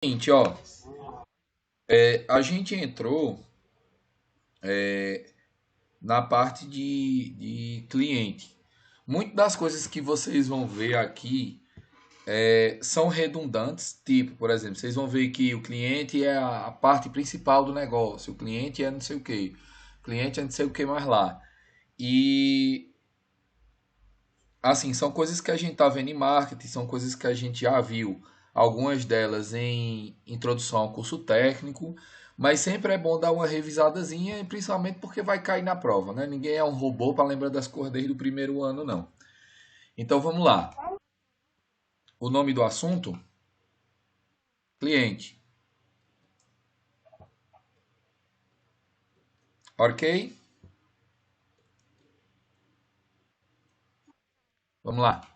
Seguinte, ó, a gente entrou na parte de cliente. Muitas das coisas que vocês vão ver aqui são redundantes, tipo, por exemplo, vocês vão ver que o cliente é a parte principal do negócio, o cliente é não sei o que, o cliente é não sei o que mais lá. E, assim, são coisas que a gente tá vendo em marketing, são coisas que a gente já viu, algumas delas em introdução ao curso técnico, mas sempre é bom dar uma revisadazinha, principalmente porque vai cair na prova, né? Ninguém é um robô para lembrar das coisas desde o primeiro ano, não. Então vamos lá. O nome do assunto? Cliente. Ok? Vamos lá.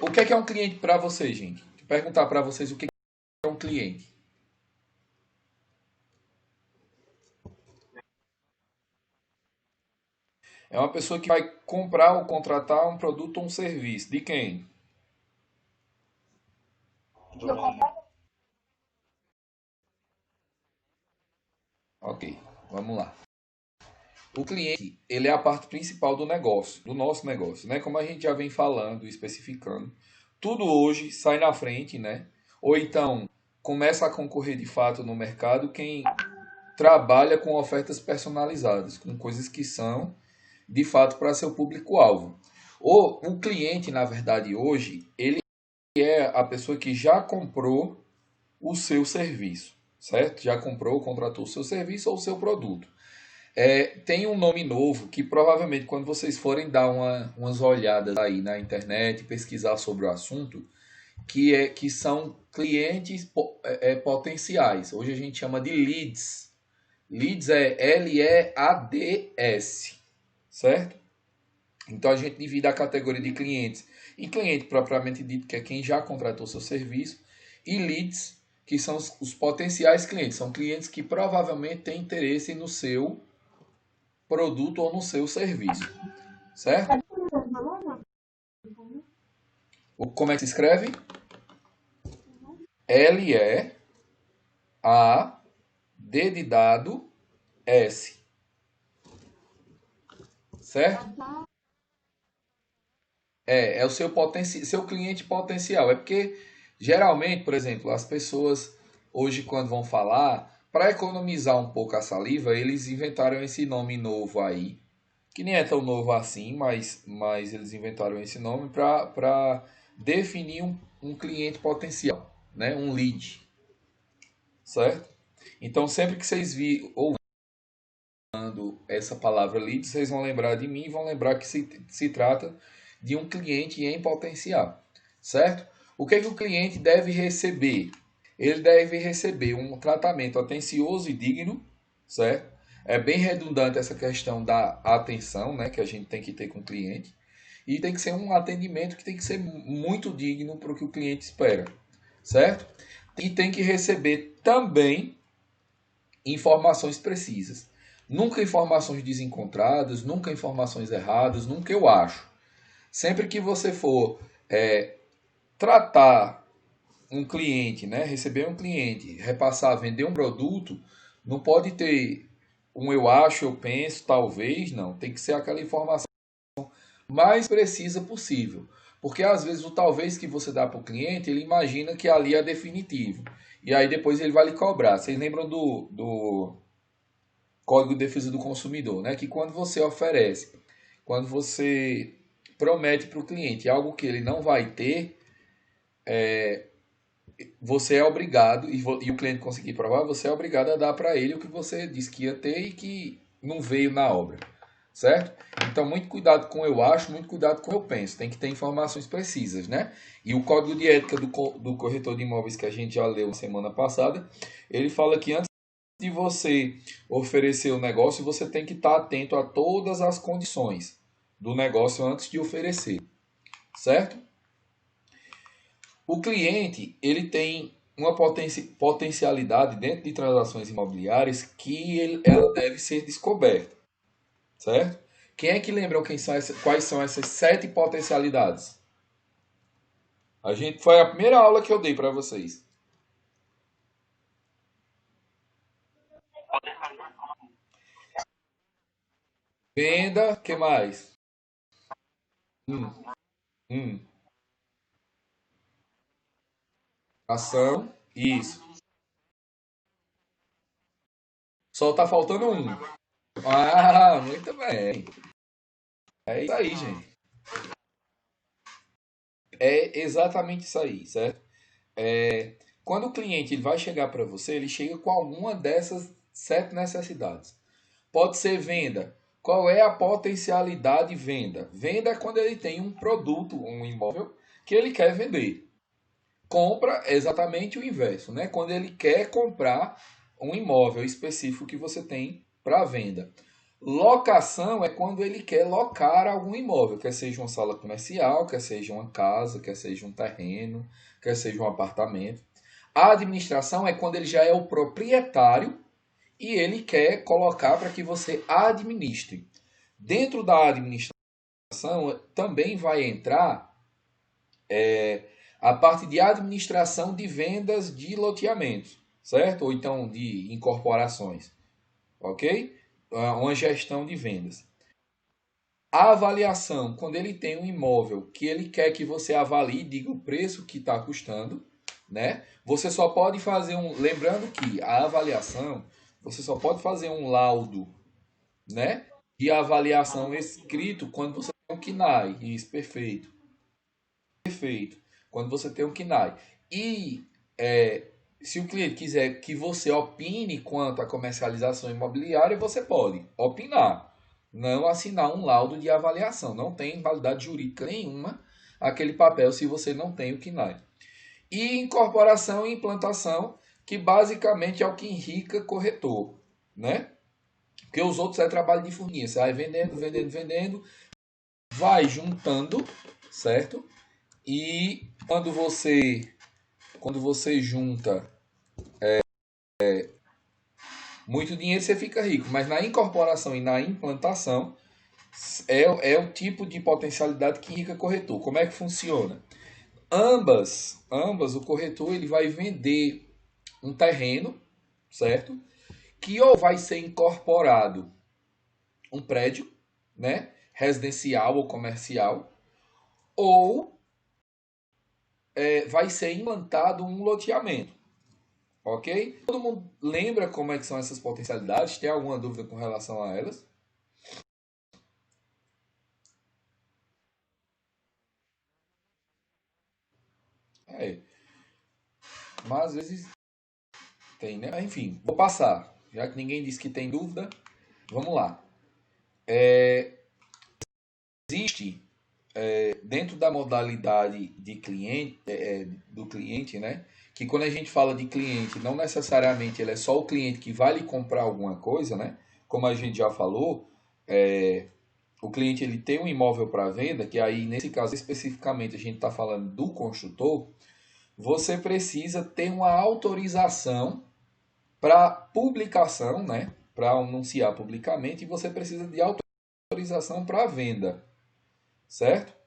O que é um cliente para vocês, gente? Vou perguntar para vocês o que é um cliente. É uma pessoa que vai comprar ou contratar um produto ou um serviço. De quem? Ok, vamos lá. O cliente, ele é a parte principal do negócio, do nosso negócio, né? Como a gente já vem falando, especificando, tudo hoje sai na frente, né? Ou então começa a concorrer de fato no mercado quem trabalha com ofertas personalizadas, com coisas que são de fato para seu público-alvo. Ou o cliente, na verdade, hoje, ele é a pessoa que já comprou o seu serviço, certo? Já comprou, contratou o seu serviço ou o seu produto. Tem um nome novo que provavelmente quando vocês forem dar umas olhadas aí na internet, pesquisar sobre o assunto, que são clientes potenciais. Hoje a gente chama de leads. Leads é Leads, certo? Então a gente divide a categoria de clientes em cliente propriamente dito, que é quem já contratou seu serviço, e leads, que são os potenciais clientes. São clientes que provavelmente têm interesse no seu produto ou no seu serviço, certo? Como é que se escreve? Lead de dado S, certo? É o seu cliente potencial. É porque geralmente, por exemplo, as pessoas hoje quando vão falar, para economizar um pouco a saliva, eles inventaram esse nome novo aí, que nem é tão novo assim, mas eles inventaram esse nome para definir um cliente potencial, né? Um lead, certo? Então, sempre que vocês virem ouvindo essa palavra lead, vocês vão lembrar de mim e vão lembrar que se trata de um cliente em potencial, certo? O que é que o cliente deve receber? Ele deve receber um tratamento atencioso e digno, certo? É bem redundante essa questão da atenção, né, que a gente tem que ter com o cliente. E tem que ser um atendimento que tem que ser muito digno para o que o cliente espera, certo? E tem que receber também informações precisas. Nunca informações desencontradas, nunca informações erradas, nunca eu acho. Sempre que você for tratar um cliente, né, receber um cliente, repassar, vender um produto, não pode ter um eu acho, eu penso, talvez, não. Tem que ser aquela informação mais precisa possível. Porque às vezes o talvez que você dá para o cliente, ele imagina que ali é definitivo. E aí depois ele vai lhe cobrar. Vocês lembram do Código de Defesa do Consumidor, né? Que quando você oferece, quando você promete para o cliente algo que ele não vai ter, você é obrigado, e o cliente conseguir provar, você é obrigado a dar para ele o que você disse que ia ter e que não veio na obra, certo? Então, muito cuidado com eu acho, muito cuidado com eu penso. Tem que ter informações precisas, né? E o código de ética do corretor de imóveis que a gente já leu semana passada, ele fala que antes de você oferecer o negócio, você tem que estar atento a todas as condições do negócio antes de oferecer, certo? O cliente, ele tem uma potencialidade dentro de transações imobiliárias que ela deve ser descoberta, certo? Quem é que lembra quais são essas 7 potencialidades? A gente foi a primeira aula que eu dei para vocês. Venda, que mais? Hum, hum. Ação, isso. Só tá faltando um. Ah, muito bem. É isso aí, gente. É exatamente isso aí, certo? Quando o cliente ele vai chegar para você, ele chega com alguma dessas sete necessidades. Pode ser venda. Qual é a potencialidade de venda? Venda é quando ele tem um produto, um imóvel, que ele quer vender. Compra é exatamente o inverso, né? Quando ele quer comprar um imóvel específico que você tem para venda. Locação é quando ele quer locar algum imóvel, quer seja uma sala comercial, quer seja uma casa, quer seja um terreno, quer seja um apartamento. A administração é quando ele já é o proprietário e ele quer colocar para que você administre. Dentro da administração também vai entrar a parte de administração de vendas de loteamentos, certo? Ou então de incorporações, ok? Uma gestão de vendas. A avaliação, quando ele tem um imóvel que ele quer que você avalie, diga o preço que está custando, né? Você só pode fazer um. Lembrando que a avaliação, você só pode fazer um laudo, né? De avaliação escrito quando você tem um KNAI. Isso, perfeito. Perfeito. Quando você tem um KNAI. E se o cliente quiser que você opine quanto à comercialização imobiliária, você pode opinar. Não assinar um laudo de avaliação. Não tem validade jurídica nenhuma aquele papel se você não tem o KNAI. E incorporação e implantação, que basicamente é o que enrica corretor, né? Porque os outros é trabalho de formiguinha. Você vai vendendo, vendendo, vendendo, vai juntando, certo? E quando você junta muito dinheiro, você fica rico. Mas na incorporação e na implantação é o tipo de potencialidade que enrica corretor. Como é que funciona? Ambas o corretor ele vai vender um terreno, certo? Que ou vai ser incorporado um prédio, né? Residencial ou comercial, ou vai ser implantado um loteamento. Ok? Todo mundo lembra como é que são essas potencialidades? Tem alguma dúvida com relação a elas? É, mas às vezes tem, né? Enfim, vou passar. Já que ninguém disse que tem dúvida, vamos lá. Existe dentro da modalidade de cliente, do cliente, né? Que quando a gente fala de cliente, não necessariamente ele é só o cliente que vai lhe comprar alguma coisa, né? Como a gente já falou, o cliente ele tem um imóvel para venda, que aí nesse caso especificamente a gente está falando do construtor, você precisa ter uma autorização para publicação, né? Para anunciar publicamente, e você precisa de autorização para venda, certo?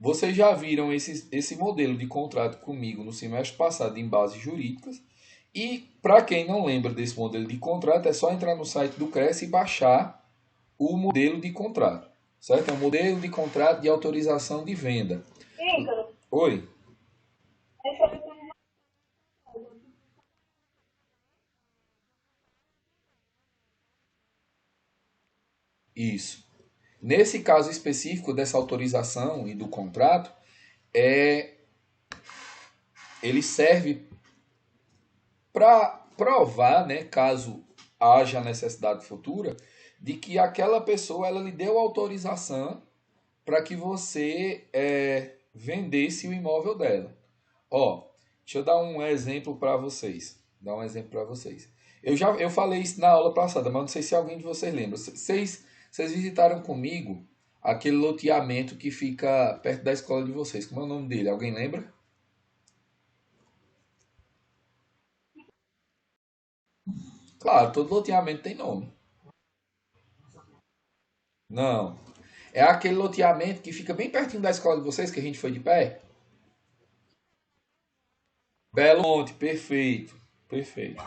Vocês já viram esse modelo de contrato comigo no semestre passado em bases jurídicas. E para quem não lembra desse modelo de contrato, é só entrar no site do Cresce e baixar o modelo de contrato, certo? É um modelo de contrato de autorização de venda. Igor, Oi, deixa eu ver. isso. Nesse caso específico dessa autorização e do contrato, é, ele serve para provar, né, caso haja necessidade futura, de que aquela pessoa ela lhe deu autorização para que você vendesse o imóvel dela. Ó, deixa eu dar um exemplo para vocês. Dar um exemplo para vocês. Eu falei isso na aula passada, mas não sei se alguém de vocês lembra. Vocês visitaram comigo aquele loteamento que fica perto da escola de vocês. Como é o nome dele? Alguém lembra? Claro, todo loteamento tem nome. Não. É aquele loteamento que fica bem pertinho da escola de vocês, que a gente foi de pé. Belo Monte, perfeito. Perfeito.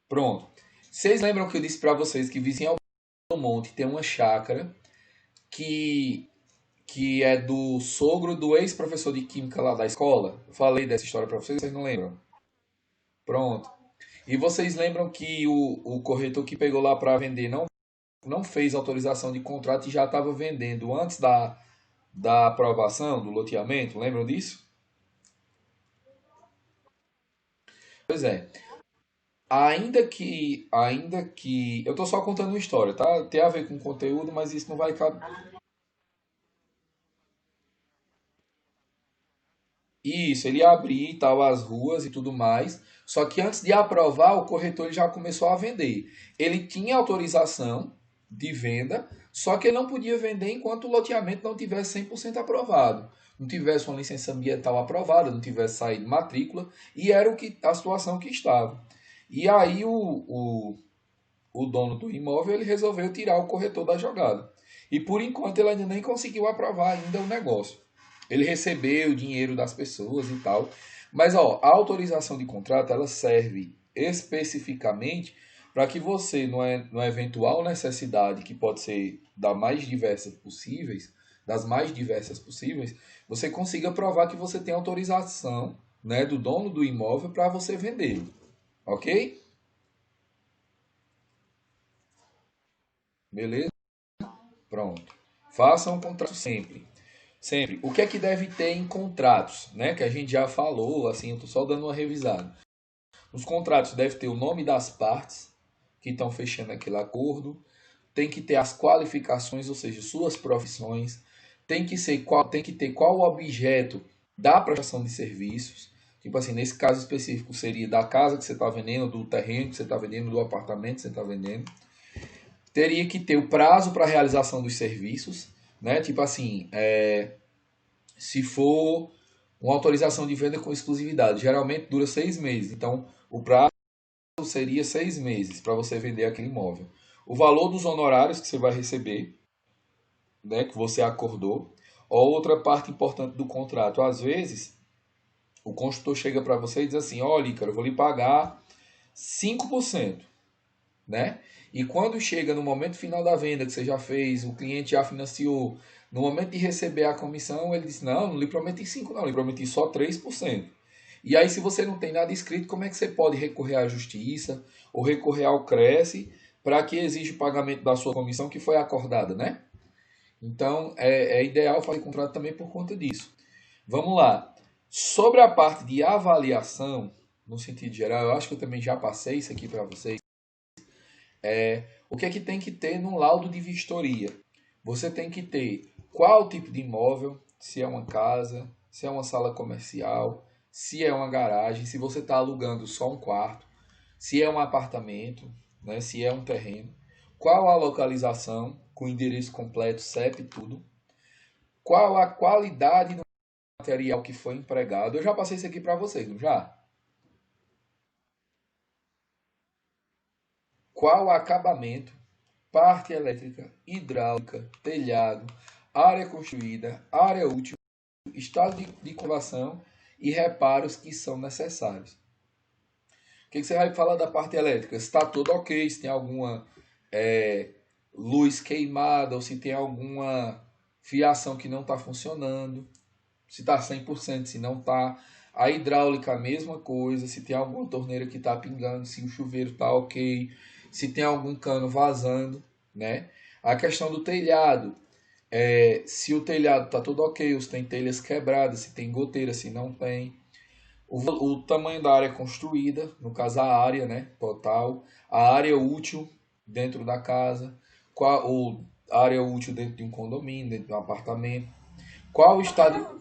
Pronto. Vocês lembram que eu disse para vocês que vizinho ao Belo Monte tem uma chácara que, que é do sogro do ex-professor de química lá da escola? Eu falei dessa história para vocês, vocês não lembram? Pronto. E vocês lembram que o corretor que pegou lá para vender não fez autorização de contrato e já estava vendendo antes da aprovação do loteamento? Lembram disso? Pois é. Ainda que, eu tô só contando uma história, tá? Tem a ver com conteúdo, mas isso não vai caber. Isso, ele ia abrir e tal as ruas e tudo mais. Só que antes de aprovar, o corretor ele já começou a vender. Ele tinha autorização de venda, só que ele não podia vender enquanto o loteamento não tivesse 100% aprovado. Não tivesse uma licença ambiental aprovada, não tivesse saído matrícula, e era a situação que estava. E aí o dono do imóvel ele resolveu tirar o corretor da jogada. E por enquanto ele ainda nem conseguiu aprovar ainda o negócio. Ele recebeu o dinheiro das pessoas e tal. Mas ó, a autorização de contrato ela serve especificamente para que você, numa eventual necessidade, que pode ser das mais diversas possíveis, você consiga provar que você tem autorização, né, do dono do imóvel para você vender, ok? Beleza? Pronto. Faça um contrato sempre. Sempre. O que é que deve ter em contratos, né? Que a gente já falou, assim, eu estou só dando uma revisada. Os contratos devem ter o nome das partes que estão fechando aquele acordo, tem que ter as qualificações, ou seja, suas profissões, tem que ter qual o objeto da prestação de serviços. Tipo assim, nesse caso específico seria da casa que você está vendendo, do terreno que você está vendendo, do apartamento que você está vendendo. Teria que ter o prazo para a realização dos serviços, né? Tipo assim, se for uma autorização de venda com exclusividade, geralmente dura 6 meses. Então, o prazo seria 6 meses para você vender aquele imóvel. O valor dos honorários que você vai receber, né, que você acordou. Outra parte importante do contrato, às vezes, o construtor chega para você e diz assim: olha, cara, eu vou lhe pagar 5%, né? E quando chega no momento final da venda que você já fez, o cliente já financiou, no momento de receber a comissão, ele diz: não, não lhe prometi 5 não, lhe prometi só 3%. E aí, se você não tem nada escrito, como é que você pode recorrer à justiça ou recorrer ao Cresce para que exija o pagamento da sua comissão que foi acordada, né? Então, é ideal fazer contrato também por conta disso. Vamos lá. Sobre a parte de avaliação, no sentido geral, eu acho que eu também já passei isso aqui para vocês. O que é que tem que ter num laudo de vistoria? Você tem que ter qual tipo de imóvel, se é uma casa, se é uma sala comercial, se é uma garagem, se você está alugando só um quarto, se é um apartamento, né, se é um terreno, qual a localização, com endereço completo, CEP e tudo, qual a qualidade do material que foi empregado. Eu já passei isso aqui para vocês, não já? Qual o acabamento, parte elétrica, hidráulica, telhado, área construída, área útil, estado de conservação e reparos que são necessários. O que você vai falar da parte elétrica? Se está tudo ok, se tem alguma é, luz queimada ou se tem alguma fiação que não está funcionando, se está 100%, se não está. A hidráulica, a mesma coisa, se tem alguma torneira que está pingando, se o chuveiro está ok, se tem algum cano vazando, né? A questão do telhado, se o telhado está tudo ok, ou se tem telhas quebradas, se tem goteira, se não tem. O tamanho da área construída, no caso a área, né, total, a área útil dentro da casa, ou a área útil dentro de um condomínio, dentro de um apartamento. Qual o estado.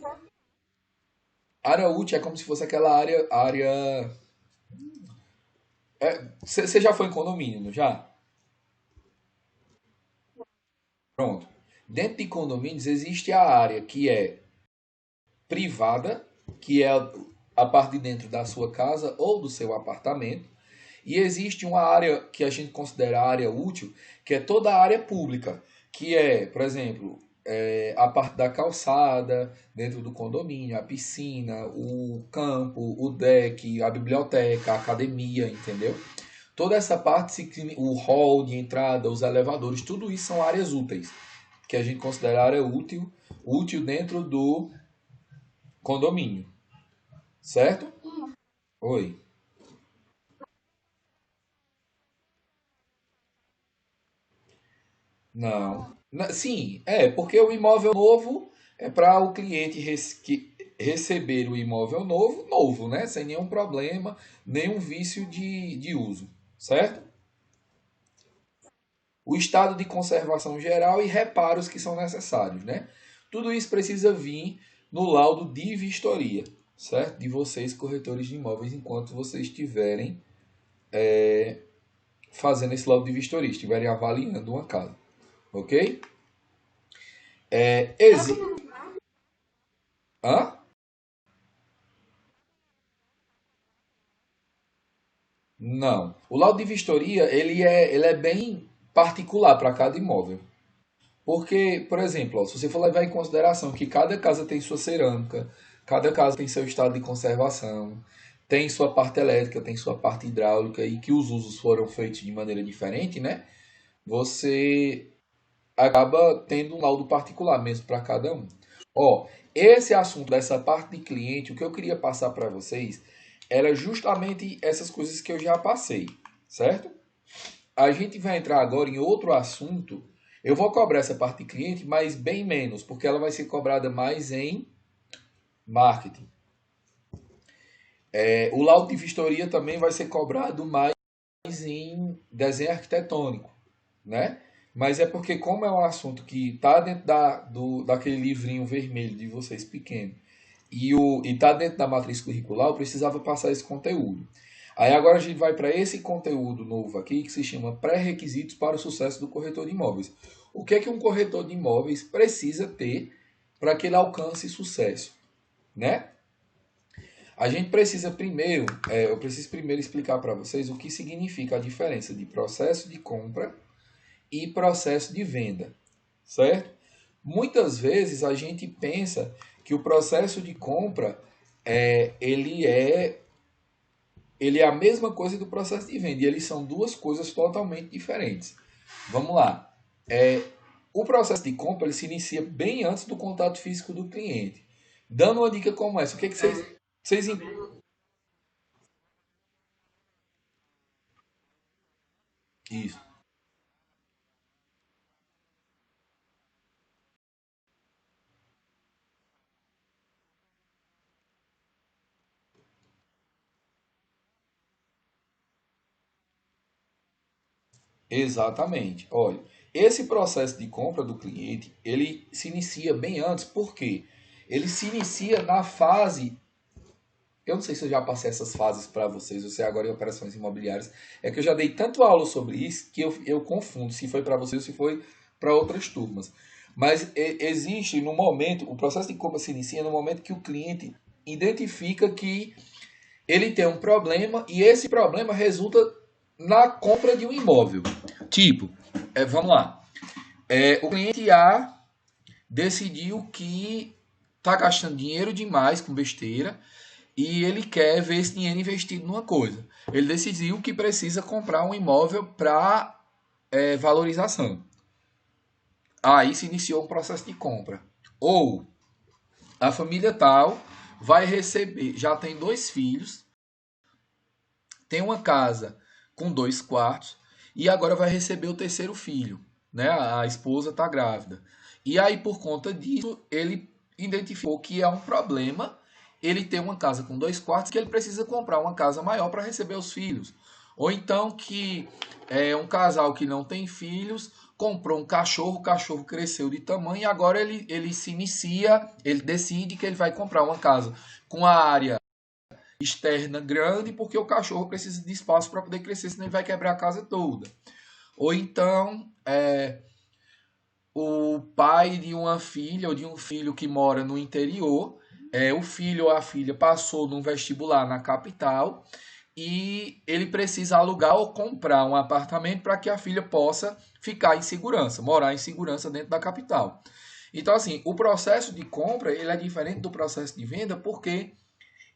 Área útil é como se fosse aquela área. Você já foi em condomínio, não já? Pronto. Dentro de condomínios existe a área que é privada, que é a parte de dentro da sua casa ou do seu apartamento. E existe uma área que a gente considera a área útil, que é toda a área pública, que é, por exemplo, a parte da calçada dentro do condomínio, a piscina, o campo, o deck, a biblioteca, a academia, entendeu? Toda essa parte, o hall de entrada, os elevadores, tudo isso são áreas úteis, que a gente considera área útil dentro do condomínio, certo? Oi. Não. Sim, porque o imóvel novo é para o cliente receber o imóvel novo, novo, né? Sem nenhum problema, nenhum vício de uso, certo? O estado de conservação geral e reparos que são necessários, né? Tudo isso precisa vir no laudo de vistoria, certo? De vocês, corretores de imóveis, enquanto vocês estiverem fazendo esse laudo de vistoria, estiverem avaliando uma casa, ok? É, exi... Hã? Não. O laudo de vistoria, ele é bem particular para cada imóvel. Porque, por exemplo, ó, se você for levar em consideração que cada casa tem sua cerâmica, cada casa tem seu estado de conservação, tem sua parte elétrica, tem sua parte hidráulica e que os usos foram feitos de maneira diferente, né? Você acaba tendo um laudo particular mesmo para cada um. Ó, esse assunto dessa parte de cliente, o que eu queria passar para vocês era justamente essas coisas que eu já passei, certo? A gente vai entrar agora em outro assunto. Eu vou cobrar essa parte de cliente, mas bem menos, porque ela vai ser cobrada mais em marketing. O laudo de vistoria também vai ser cobrado mais em desenho arquitetônico, né? Mas é porque como é um assunto que está dentro daquele livrinho vermelho de vocês pequeno e está dentro da matriz curricular, eu precisava passar esse conteúdo. Aí agora a gente vai para esse conteúdo novo aqui que se chama pré-requisitos para o sucesso do corretor de imóveis. O que é que um corretor de imóveis precisa ter para que ele alcance sucesso, né? A gente precisa primeiro, eu preciso primeiro explicar para vocês o que significa a diferença de processo de compra e processo de venda, certo? Muitas vezes a gente pensa que o processo de compra ele é a mesma coisa do processo de venda e eles são duas coisas totalmente diferentes. Vamos lá. O processo de compra ele se inicia bem antes do contato físico do cliente. Dando uma dica como essa, o que, é que vocês Isso, exatamente. Olha, esse processo de compra do cliente, ele se inicia bem antes, por quê? Ele se inicia na fase. Eu não sei se eu já passei essas fases para vocês, você agora em operações imobiliárias. É que eu já dei tanto aula sobre isso que eu confundo se foi para vocês ou se foi para outras turmas. Mas existe no momento, o processo de compra se inicia no momento que o cliente identifica que ele tem um problema e esse problema resulta na compra de um imóvel. Tipo, vamos lá. O cliente A decidiu que está gastando dinheiro demais com besteira e ele quer ver esse dinheiro investido numa coisa. Ele decidiu que precisa comprar um imóvel para valorização. Aí se iniciou um processo de compra. Ou a família tal vai receber, já tem dois filhos, tem uma casa com 2 quartos e agora vai receber o terceiro filho, né? A esposa está grávida. E aí por conta disso ele identificou que é um problema ele ter uma casa com 2 quartos que ele precisa comprar uma casa maior para receber os filhos. Ou então que é um casal que não tem filhos comprou um cachorro, o cachorro cresceu de tamanho e agora ele se inicia, ele decide que ele vai comprar uma casa com a área externa grande porque o cachorro precisa de espaço para poder crescer, senão ele vai quebrar a casa toda. Ou então o pai de uma filha ou de um filho que mora no interior, o filho ou a filha passou num vestibular na capital e ele precisa alugar ou comprar um apartamento para que a filha possa ficar em segurança, morar em segurança dentro da capital. Então, assim, o processo de compra ele é diferente do processo de venda porque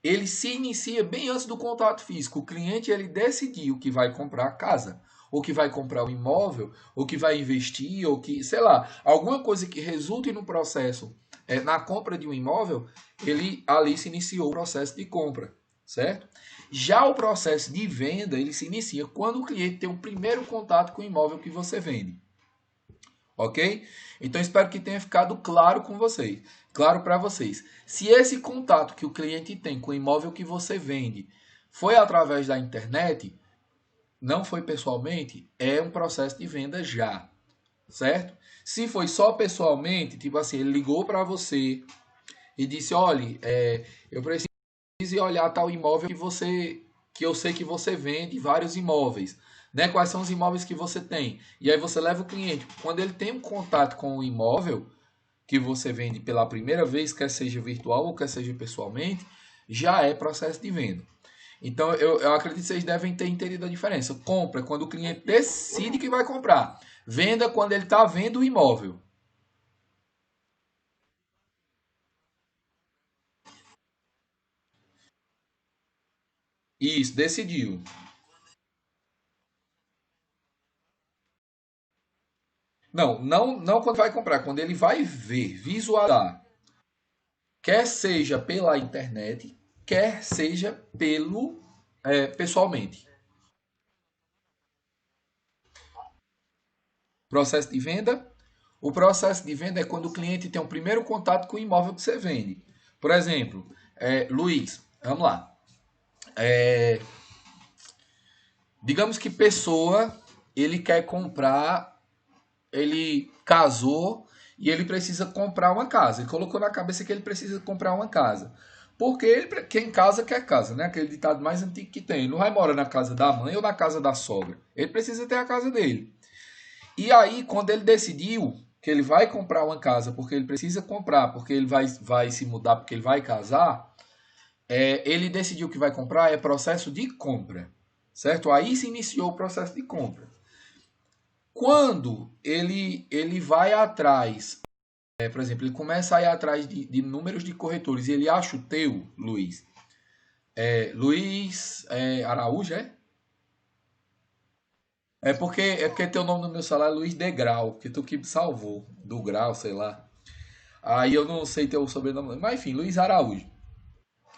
ele se inicia bem antes do contato físico. O cliente ele decidiu que vai comprar a casa, ou que vai comprar o imóvel, ou que vai investir, ou que, sei lá, alguma coisa que resulte no processo, na compra de um imóvel, ele ali se iniciou o processo de compra, certo? Já o processo de venda, ele se inicia quando o cliente tem o primeiro contato com o imóvel que você vende. Ok? Então espero que tenha ficado claro com vocês, claro para vocês. Se esse contato que o cliente tem com o imóvel que você vende foi através da internet, não foi pessoalmente, é um processo de venda já, certo? Se foi só pessoalmente, tipo assim, ele ligou para você e disse, olha, eu preciso olhar tal imóvel que eu sei que você vende vários imóveis, né? Quais são os imóveis que você tem? E aí você leva o cliente. Quando ele tem um contato com o imóvel que você vende pela primeira vez, quer seja virtual ou quer seja pessoalmente, já é processo de venda. Então eu acredito que vocês devem ter entendido a diferença. Compra quando o cliente decide que vai comprar. Venda quando ele está vendo o imóvel. Isso, decidiu. Não quando vai comprar, quando ele vai ver, visualizar. Quer seja pela internet, quer seja pessoalmente. Processo de venda. O processo de venda é quando o cliente tem um primeiro contato com o imóvel que você vende. Por exemplo, Luiz, vamos lá. Digamos que pessoa, ele quer comprar, ele casou e ele precisa comprar uma casa. Ele colocou na cabeça que ele precisa comprar uma casa. Porque quem casa quer casa, né? Aquele ditado mais antigo que tem. Ele não vai morar na casa da mãe ou na casa da sogra. Ele precisa ter a casa dele. E aí, quando ele decidiu que ele vai comprar uma casa, porque ele precisa comprar, porque ele vai se mudar, porque ele vai casar, ele decidiu que vai comprar, é processo de compra, certo? Aí se iniciou o processo de compra. Quando ele vai atrás, por exemplo, ele começa a ir atrás de números de corretores e ele acha o teu, Luiz. Luiz Araújo, é? É porque teu nome no meu celular é Luiz Degrau, que tu que me salvou, do grau, sei lá. Aí eu não sei teu sobrenome, mas enfim, Luiz Araújo.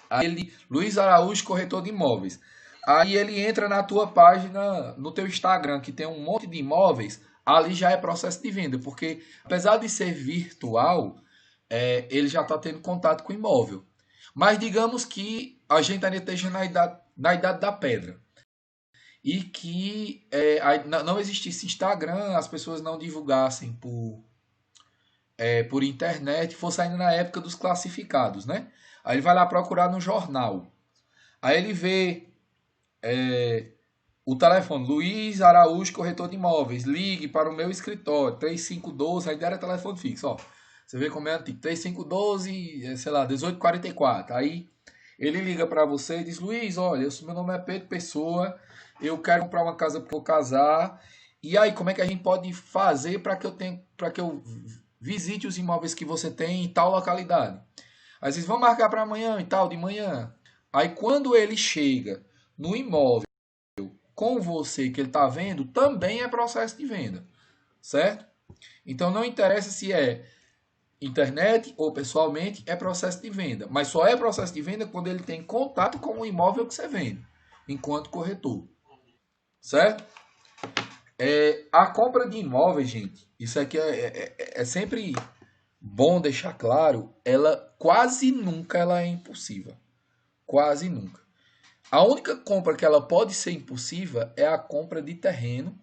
Aí Luiz Araújo, corretor de imóveis. Aí ele entra na tua página, no teu Instagram, que tem um monte de imóveis, ali já é processo de venda, porque apesar de ser virtual, ele já está tendo contato com o imóvel. Mas digamos que a gente ainda esteja na idade da pedra. E que não existisse Instagram, as pessoas não divulgassem por internet, fosse ainda na época dos classificados, né? Aí ele vai lá procurar no jornal. Aí ele vê o telefone, Luiz Araújo, corretor de imóveis, ligue para o meu escritório, 3512, ainda era telefone fixo, ó. Você vê como é antigo, 3512, sei lá, 1844. Aí ele liga para você e diz, Luiz, olha, meu nome é Pedro Pessoa, eu quero comprar uma casa para eu casar. E aí, como é que a gente pode fazer para que eu visite os imóveis que você tem em tal localidade? Aí vocês vão marcar para amanhã e tal, de manhã. Aí quando ele chega no imóvel com você que ele está vendo, também é processo de venda, certo? Então não interessa se é internet ou pessoalmente, é processo de venda. Mas só é processo de venda quando ele tem contato com o imóvel que você vende, enquanto corretor, certo? A compra de imóveis, gente, isso aqui é sempre bom deixar claro, ela quase nunca ela é impulsiva. Quase nunca. A única compra que ela pode ser impulsiva é a compra de terreno,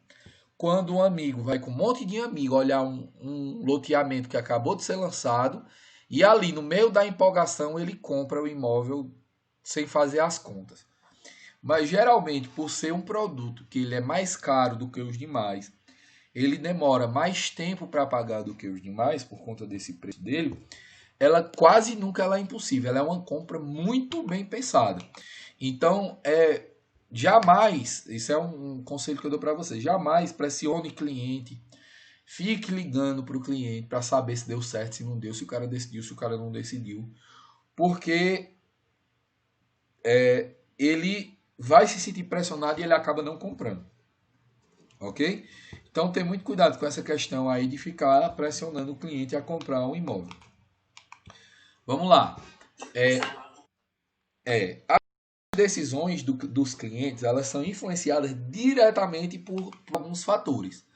quando um amigo vai com um monte de amigo olhar um loteamento que acabou de ser lançado e ali no meio da empolgação ele compra o imóvel sem fazer as contas. Mas geralmente, por ser um produto que ele é mais caro do que os demais, ele demora mais tempo para pagar do que os demais por conta desse preço dele, ela quase nunca ela é impossível, ela é uma compra muito bem pensada. Então, jamais, isso é um conselho que eu dou para você, jamais pressione cliente, Fique ligando para o cliente para saber se deu certo, se não deu, se o cara decidiu, se o cara não decidiu. Porque ele vai se sentir pressionado e ele acaba não comprando. Ok? Então tem muito cuidado com essa questão aí de ficar pressionando o cliente a comprar um imóvel. Vamos lá. As decisões dos clientes, elas são influenciadas diretamente por alguns fatores,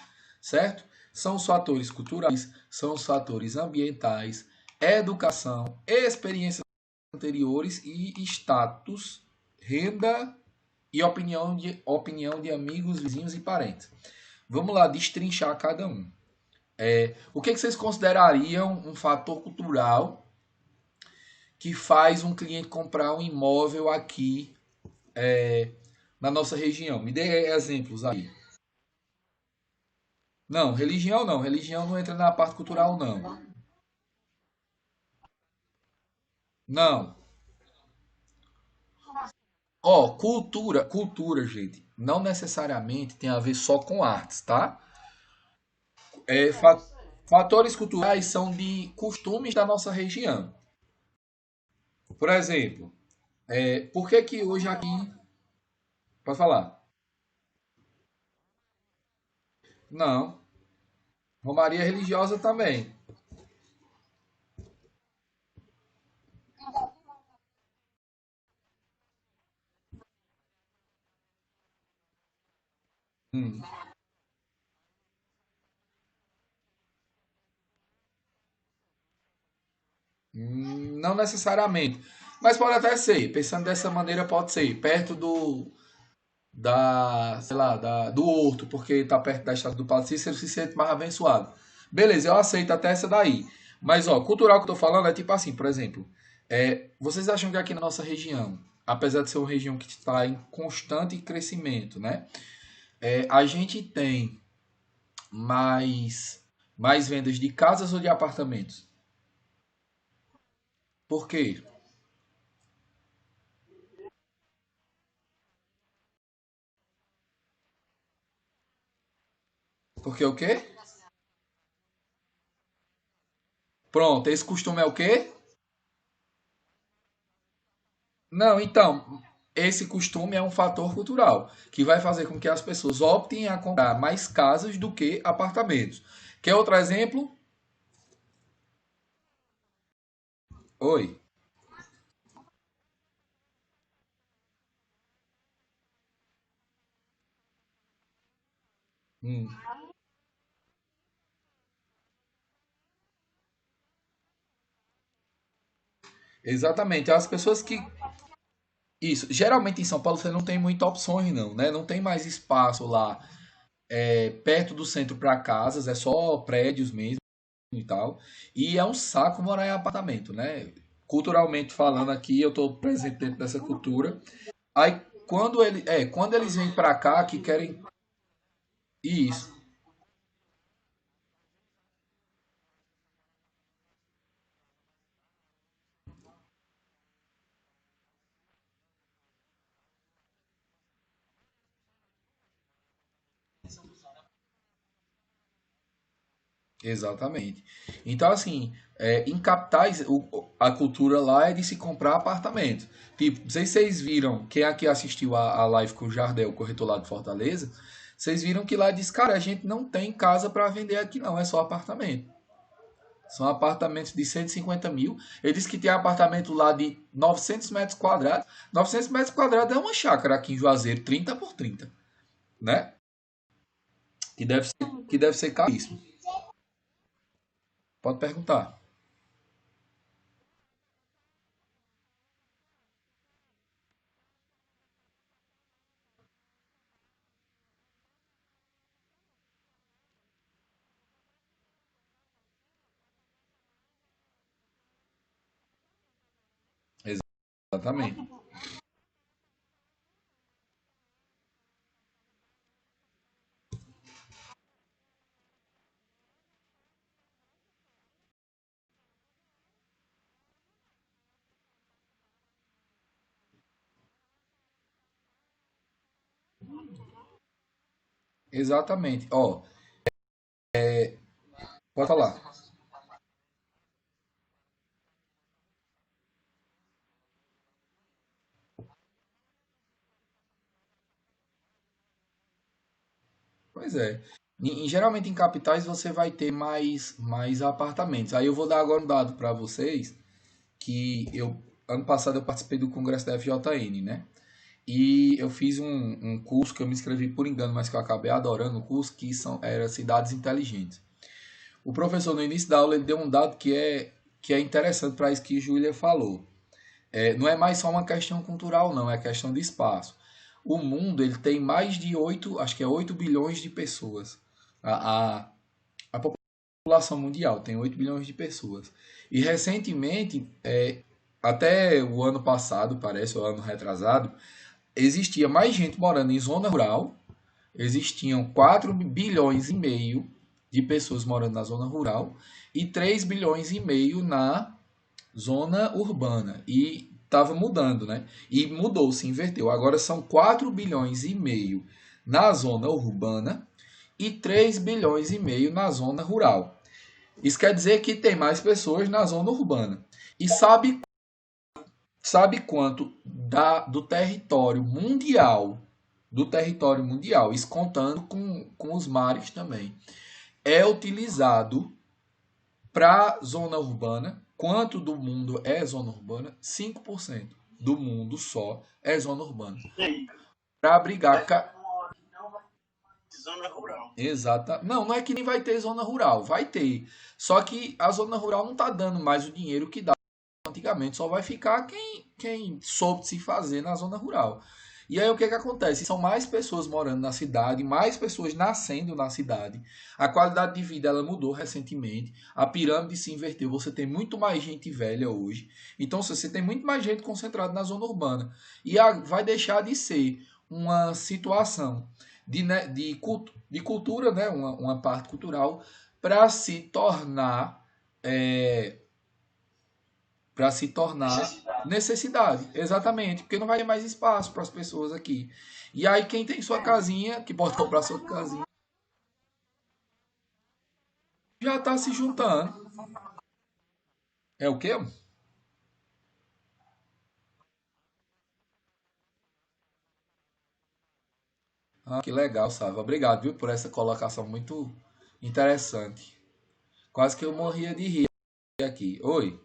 certo? São os fatores culturais, são os fatores ambientais, educação, experiências anteriores e status, renda e opinião de amigos, vizinhos e parentes. Vamos lá destrinchar cada um. O que vocês considerariam um fator cultural que faz um cliente comprar um imóvel aqui na nossa região? Me dê exemplos aí. Não, religião não. Religião não entra na parte cultural, não. Não. Ó, cultura, gente, não necessariamente tem a ver só com artes, tá? É, fatores culturais são de costumes da nossa região. Por exemplo, por que que hoje aqui. Pode falar? Não. Romaria religiosa também. Hum. Não necessariamente. Mas pode até ser. Pensando dessa maneira, pode ser. Perto sei lá, do Horto, porque está perto da estátua do Padre Cícero, se sente mais abençoado. Beleza, eu aceito até essa daí. Mas, ó, cultural que eu tô falando é tipo assim, por exemplo, vocês acham que aqui na nossa região, apesar de ser uma região que está em constante crescimento, né? A gente tem mais, mais vendas de casas ou de apartamentos? Por quê? Porque o quê? Pronto, esse costume é o quê? Não, então, esse costume é um fator cultural que vai fazer com que as pessoas optem a comprar mais casas do que apartamentos. Quer outro exemplo? Oi. Hum, exatamente. As pessoas que. Isso. Geralmente em São Paulo você não tem muitas opções, não, né? Não tem mais espaço lá perto do centro para casas, é só prédios mesmo e tal. E é um saco morar em apartamento, né? Culturalmente falando aqui, eu estou presente dentro dessa cultura. Aí quando eles vêm para cá que querem isso, exatamente. Então assim, em capitais a cultura lá é de se comprar apartamento. Tipo, não sei se vocês viram, quem aqui assistiu a live com o Jardel, o corretor lá de Fortaleza, vocês viram que lá diz, cara, a gente não tem casa para vender aqui não, é só apartamento. São apartamentos de 150 mil. Ele disse que tem apartamento lá de 900 metros quadrados. 900 metros quadrados é uma chácara aqui em Juazeiro, 30 por 30, né? Que deve ser caríssimo. Pode perguntar. Exatamente. Exatamente. Ó, Pode falar. Pois é. Geralmente em capitais você vai ter mais apartamentos. Aí eu vou dar agora um dado para vocês que ano passado eu participei do congresso da FJN, né? E eu fiz um curso que eu me inscrevi por engano, mas que eu acabei adorando o curso, era Cidades Inteligentes. O professor, no início da aula, ele deu um dado que é interessante para isso que Júlia falou. Não é mais só uma questão cultural, não, é questão de espaço. O mundo ele tem mais de 8, acho que é 8 bilhões de pessoas. A população mundial tem 8 bilhões de pessoas. E recentemente, até o ano passado, parece, o ano retrasado, existia mais gente morando em zona rural, existiam 4,5 bilhões de pessoas morando na zona rural e 3,5 bilhões na zona urbana. E estava mudando, né? E mudou, se inverteu. Agora são 4,5 bilhões na zona urbana e 3,5 bilhões na zona rural. Isso quer dizer que tem mais pessoas na zona urbana. E sabe quanto do território mundial, isso contando com os mares também, é utilizado para zona urbana? Quanto do mundo é zona urbana? 5% do mundo só é zona urbana. Para abrigar. Zona rural. Exata. Não, não é que nem vai ter zona rural. Vai ter. Só que a zona rural não está dando mais o dinheiro que dá antigamente. Só vai ficar quem soube se fazer na zona rural. E aí o que acontece? São mais pessoas morando na cidade, mais pessoas nascendo na cidade. A qualidade de vida ela mudou recentemente. A pirâmide se inverteu. Você tem muito mais gente velha hoje. Então você tem muito mais gente concentrada na zona urbana. E vai deixar de ser uma situação de cultura, né? Uma parte cultural, para se tornar necessidade. Exatamente, porque não vai ter mais espaço para as pessoas aqui. E aí quem tem sua casinha, que pode comprar sua casinha, já está se juntando. É o quê? Ah, que legal, Sávio. Obrigado, viu, por essa colocação muito interessante. Quase que eu morria de rir aqui. Oi.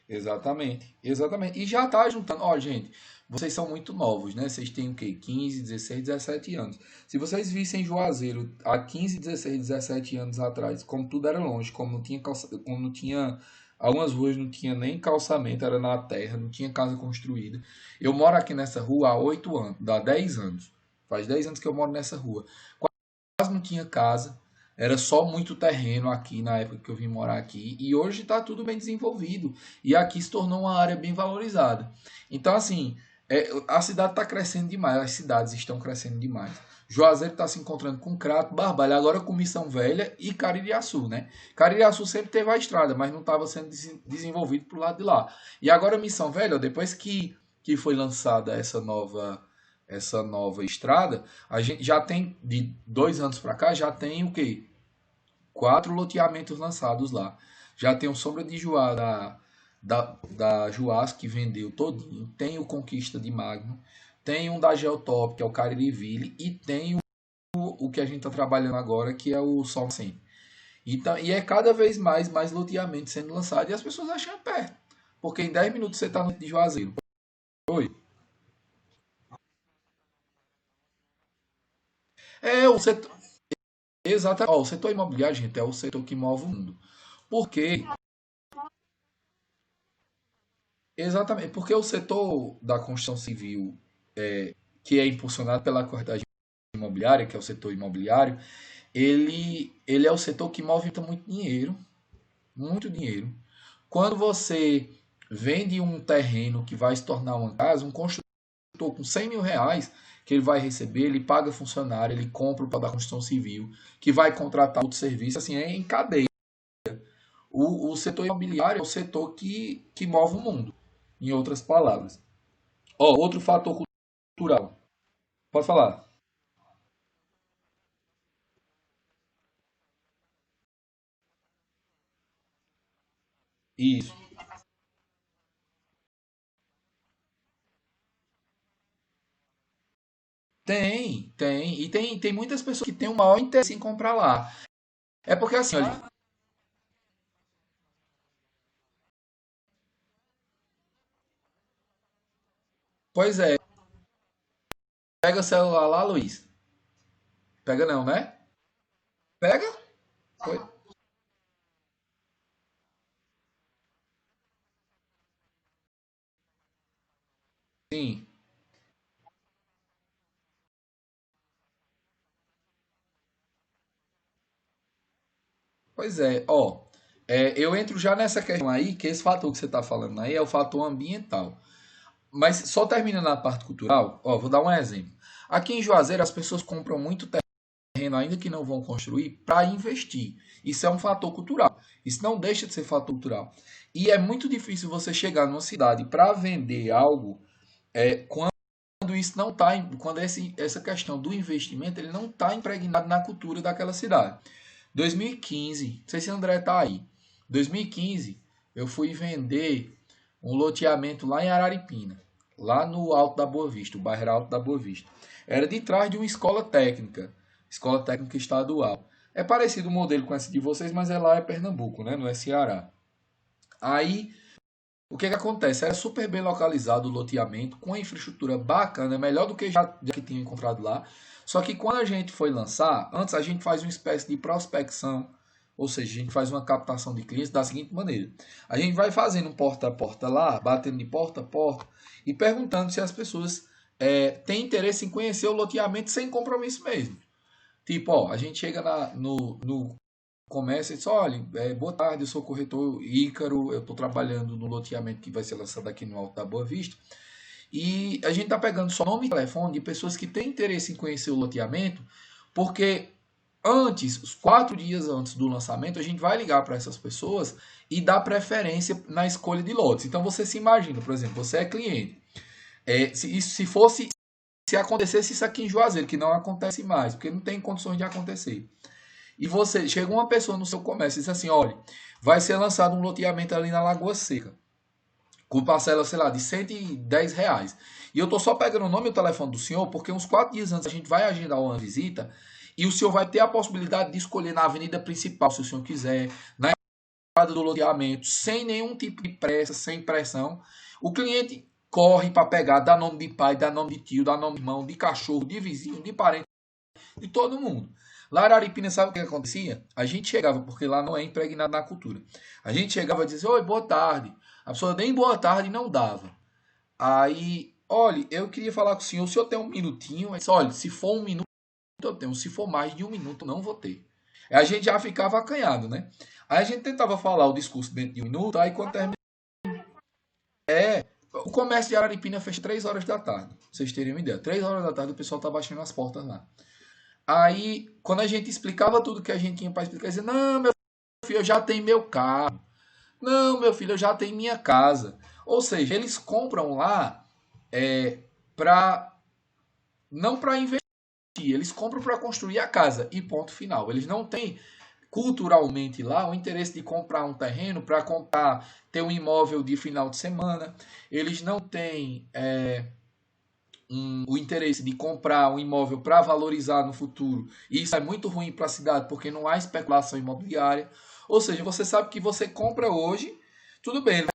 Exatamente, exatamente. E já tá juntando. Ó, gente, vocês são muito novos, né? Vocês têm o quê? 15, 16, 17 anos. Se vocês vissem Juazeiro há 15, 16, 17 anos atrás, como tudo era longe, como não tinha como não tinha. Algumas ruas não tinha nem calçamento, era na terra, não tinha casa construída. Eu moro aqui nessa rua há 8 anos, dá 10 anos. Faz 10 anos que eu moro nessa rua. Quase não tinha casa, era só muito terreno aqui na época que eu vim morar aqui, e hoje está tudo bem desenvolvido, e aqui se tornou uma área bem valorizada. Então, assim, a cidade está crescendo demais, as cidades estão crescendo demais. Juazeiro está se encontrando com Crato, Barbalha, agora com Missão Velha e Caririaçu, né? Caririaçu sempre teve a estrada, mas não estava sendo desenvolvido para o lado de lá. E agora Missão Velha, depois que foi lançada essa nova estrada, a gente já tem, de 2 anos para cá, já tem o quê? 4 loteamentos lançados lá. Já tem o Sombra de Juá da Juás, que vendeu todinho. Tem o Conquista de Magno. Tem um da Geotop, que é o Caririville. E tem o que a gente está trabalhando agora, que é o Sol Nascente. Então, e é cada vez mais loteamento sendo lançado. E as pessoas acham perto. Porque em 10 minutos você está no de Juazeiro. Oi. O setor. Exatamente. Ó, o setor imobiliário, gente, é o setor que move o mundo. Por quê? Exatamente, porque o setor da construção civil, que é impulsionado pela corretagem imobiliária, que é o setor imobiliário, ele é o setor que movimenta muito dinheiro, muito dinheiro. Quando você vende um terreno que vai se tornar uma casa, um construtor construtor com 100 mil reais que ele vai receber, ele paga funcionário, ele compra para da construção civil, que vai contratar outro serviço, assim, é em cadeia. O setor imobiliário é o setor que move o mundo, em outras palavras. Ó, outro fator cultural. Pode falar. Isso. Tem. E tem muitas pessoas que têm o maior interesse em comprar lá. É porque assim, olha, pois é, pega o celular lá, Luiz. Pega não, né? Pega? Pois, sim. Pois é, ó. Eu entro já nessa questão aí, que esse fator que você está falando aí é o fator ambiental. Mas só terminando a parte cultural, ó, vou dar um exemplo. Aqui em Juazeiro as pessoas compram muito terreno, ainda que não vão construir, para investir. Isso é um fator cultural. Isso não deixa de ser fator cultural. E é muito difícil você chegar numa cidade para vender algo quando isso não está, quando essa questão do investimento ele não está impregnado na cultura daquela cidade. 2015, não sei se o André está aí. 2015, eu fui vender um loteamento lá em Araripina, lá no Alto da Boa Vista, o bairro Alto da Boa Vista. Era de trás de uma escola técnica estadual. É parecido o modelo com esse de vocês, mas lá é Pernambuco, né? Não é Ceará. Aí, o que que acontece? Era super bem localizado o loteamento, com a infraestrutura bacana, melhor do que já que tinha encontrado lá. Só que quando a gente foi lançar, antes a gente faz uma espécie de prospecção, ou seja, a gente faz uma captação de clientes da seguinte maneira: a gente vai fazendo um porta a porta lá, batendo de porta a porta e perguntando se as pessoas têm interesse em conhecer o loteamento sem compromisso mesmo. Tipo, ó, a gente chega no comércio e diz: olha, boa tarde, eu sou o corretor Ícaro, eu estou trabalhando no loteamento que vai ser lançado aqui no Alto da Boa Vista. E a gente está pegando só nome e telefone de pessoas que têm interesse em conhecer o loteamento, porque antes, os 4 dias antes do lançamento, a gente vai ligar para essas pessoas e dar preferência na escolha de lotes. Então você se imagina, por exemplo, você é cliente. Se acontecesse isso aqui em Juazeiro, que não acontece mais, porque não tem condições de acontecer. E você chega uma pessoa no seu comércio e diz assim: olha, vai ser lançado um loteamento ali na Lagoa Seca, com parcela, sei lá, de R$ 110. E eu tô só pegando o nome e o telefone do senhor, porque uns 4 dias antes a gente vai agendar uma visita e o senhor vai ter a possibilidade de escolher na avenida principal, se o senhor quiser, na entrada do loteamento, sem nenhum tipo de pressa, sem pressão. O cliente corre para pegar, dá nome de pai, dá nome de tio, dá nome de irmão, de cachorro, de vizinho, de parente, de todo mundo. Lá em Araripina, sabe o que acontecia? A gente chegava, porque lá não é impregnado na cultura. A gente chegava e dizia: oi, boa tarde. A pessoa nem boa tarde não dava. Aí, olha, eu queria falar com o senhor tem um minutinho? Eu disse: olha, se for um minuto, eu tenho. Se for mais de um minuto, eu não vou ter. Aí a gente já ficava acanhado, né? Aí a gente tentava falar o discurso dentro de um minuto, aí quando termina. O comércio de Araripina fecha 3 horas da tarde. Pra vocês terem uma ideia. 3 horas da tarde o pessoal tá baixando as portas lá. Aí, quando a gente explicava tudo que a gente tinha para explicar, dizia: não, meu filho, eu já tenho meu carro. Não, meu filho, eu já tenho minha casa. Ou seja, eles compram lá para não para investir, eles compram para construir a casa e ponto final. Eles não têm culturalmente lá o interesse de comprar um terreno para comprar, ter um imóvel de final de semana. Eles não têm o interesse de comprar um imóvel para valorizar no futuro. E isso é muito ruim para a cidade porque não há especulação imobiliária. Ou seja, você sabe que você compra hoje, tudo bem,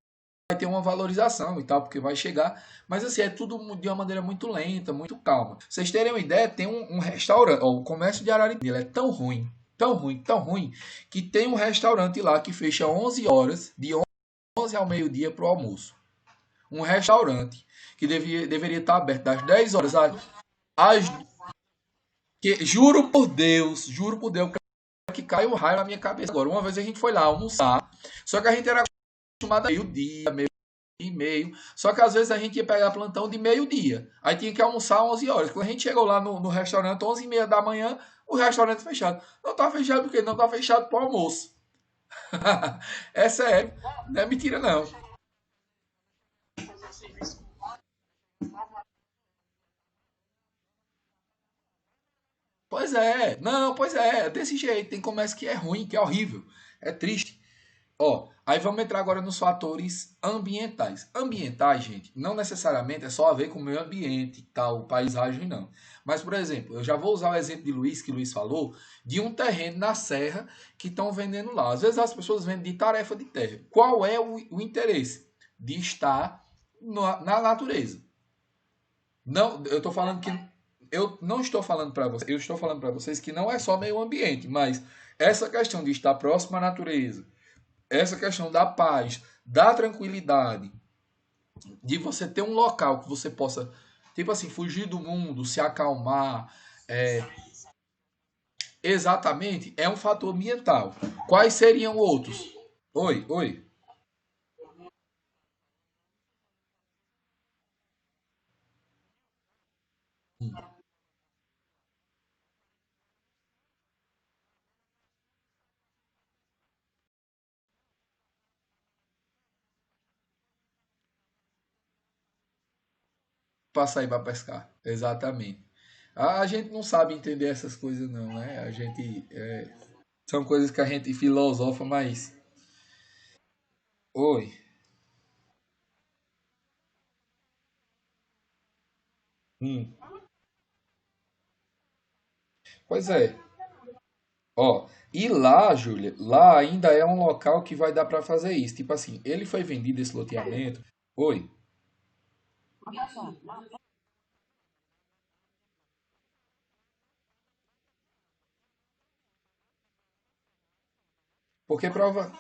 vai ter uma valorização e tal, porque vai chegar, mas assim, é tudo de uma maneira muito lenta, muito calma. Pra vocês terem uma ideia, tem um restaurante, ó, o comércio de Araripina, ele é tão ruim, tão ruim, tão ruim, que tem um restaurante lá que fecha 11 horas, de 11 ao meio-dia para o almoço. Um restaurante que deveria estar aberto das 10 horas às juro por Deus, que cai um raio na minha cabeça agora. Uma vez a gente foi lá almoçar, só que a gente era acostumado a meio-dia, e meio. Só que às vezes a gente ia pegar plantão de meio-dia. Aí tinha que almoçar 11 horas. Quando a gente chegou lá no restaurante, 11h30 da manhã, o restaurante fechado. Não tá fechado porque não tá fechado para almoço. É sério. Não é mentira, não. Pois é. Não, pois é. Desse jeito. Tem comércio que é ruim, que é horrível. É triste. Ó, aí vamos entrar agora nos fatores ambientais. Ambientais, gente, não necessariamente é só a ver com o meio ambiente, tal, paisagem, não. Mas, por exemplo, eu já vou usar o exemplo de Luiz, que Luiz falou, de um terreno na serra que estão vendendo lá. Às vezes as pessoas vendem de tarefa de terra. Qual é o interesse? De estar na natureza. Não, eu estou falando que eu não estou falando para vocês, eu estou falando para vocês que não é só meio ambiente, mas essa questão de estar próximo à natureza, essa questão da paz, da tranquilidade, de você ter um local que você possa, tipo assim, fugir do mundo, se acalmar, é, exatamente, é um fator ambiental. Quais seriam outros? Oi, oi. Para sair para pescar, exatamente. A gente não sabe entender essas coisas, não, né? A gente. São coisas que a gente filosofa, mas. Oi. Hum. Pois é. Ó, e lá, Júlia, lá ainda é um local que vai dar para fazer isso. Tipo assim, ele foi vendido esse loteamento. Oi. Porque prova,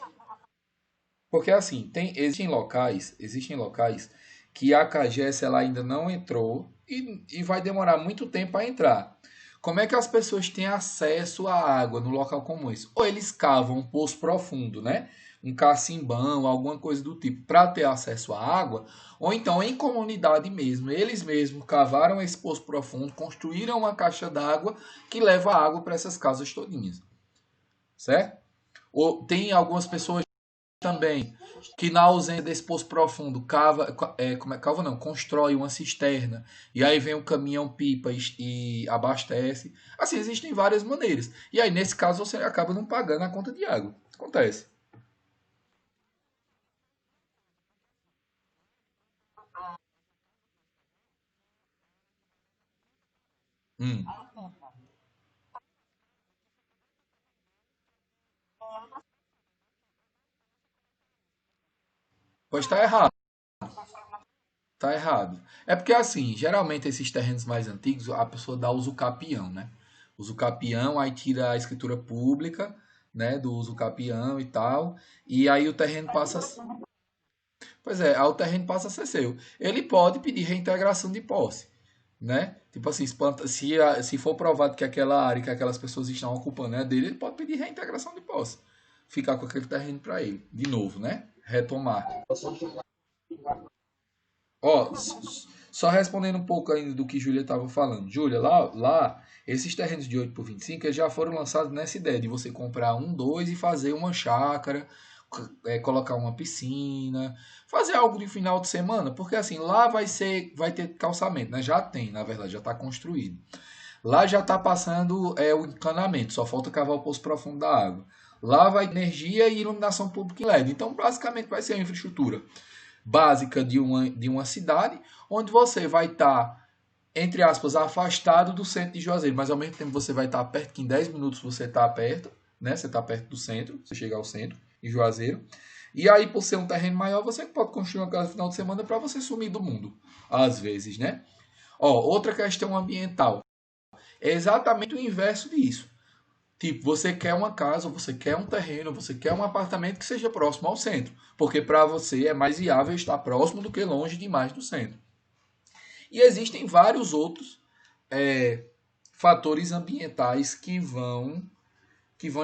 porque assim, existem locais que a CAGES ela ainda não entrou e vai demorar muito tempo a entrar. Como é que as pessoas têm acesso à água no local como esse? Ou eles cavam um poço profundo, né? Um cacimbão, alguma coisa do tipo, para ter acesso à água, ou então em comunidade mesmo, eles mesmos cavaram esse poço profundo, construíram uma caixa d'água que leva água para essas casas todinhas, certo? Ou tem algumas pessoas também que na ausência desse poço profundo cava, cava não, constrói uma cisterna e aí vem um caminhão pipa e abastece. Assim, existem várias maneiras. E aí, nesse caso, você acaba não pagando a conta de água. Acontece. Hum, pois está errado. Tá errado. É porque assim, geralmente esses terrenos mais antigos, a pessoa dá usucapião, né? Usucapião, aí tira a escritura pública, né, do usucapião e tal, e aí o terreno passa. Pois é, aí o terreno passa a ser seu. Ele pode pedir reintegração de posse, né? Tipo assim, se for provado que aquela área que aquelas pessoas estão ocupando é dele, ele pode pedir reintegração de posse. Ficar com aquele terreno para ele, de novo, né? Retomar. Ó, só respondendo um pouco ainda do que Júlia estava falando. Júlia, lá, esses terrenos de 8 por 25 eles já foram lançados nessa ideia de você comprar um, dois e fazer uma chácara, colocar uma piscina, fazer algo de final de semana, porque assim, lá vai ter calçamento, né? Já tem, na verdade, já está construído. Lá já está passando o encanamento, só falta cavar o poço profundo da água. Lá vai energia e iluminação pública em LED. Então, basicamente, vai ser a infraestrutura básica de uma cidade, onde você vai estar, entre aspas, afastado do centro de Juazeiro, mas ao mesmo tempo você vai estar perto, que em 10 minutos você está perto, né? Você está perto do centro, você chega ao centro, em Juazeiro. E aí, por ser um terreno maior, você pode construir uma casa no final de semana para você sumir do mundo, às vezes, né? Ó, outra questão ambiental. É exatamente o inverso disso. Tipo, você quer uma casa, você quer um terreno, você quer um apartamento que seja próximo ao centro. Porque para você é mais viável estar próximo do que longe demais do centro. E existem vários outros é, fatores ambientais que vão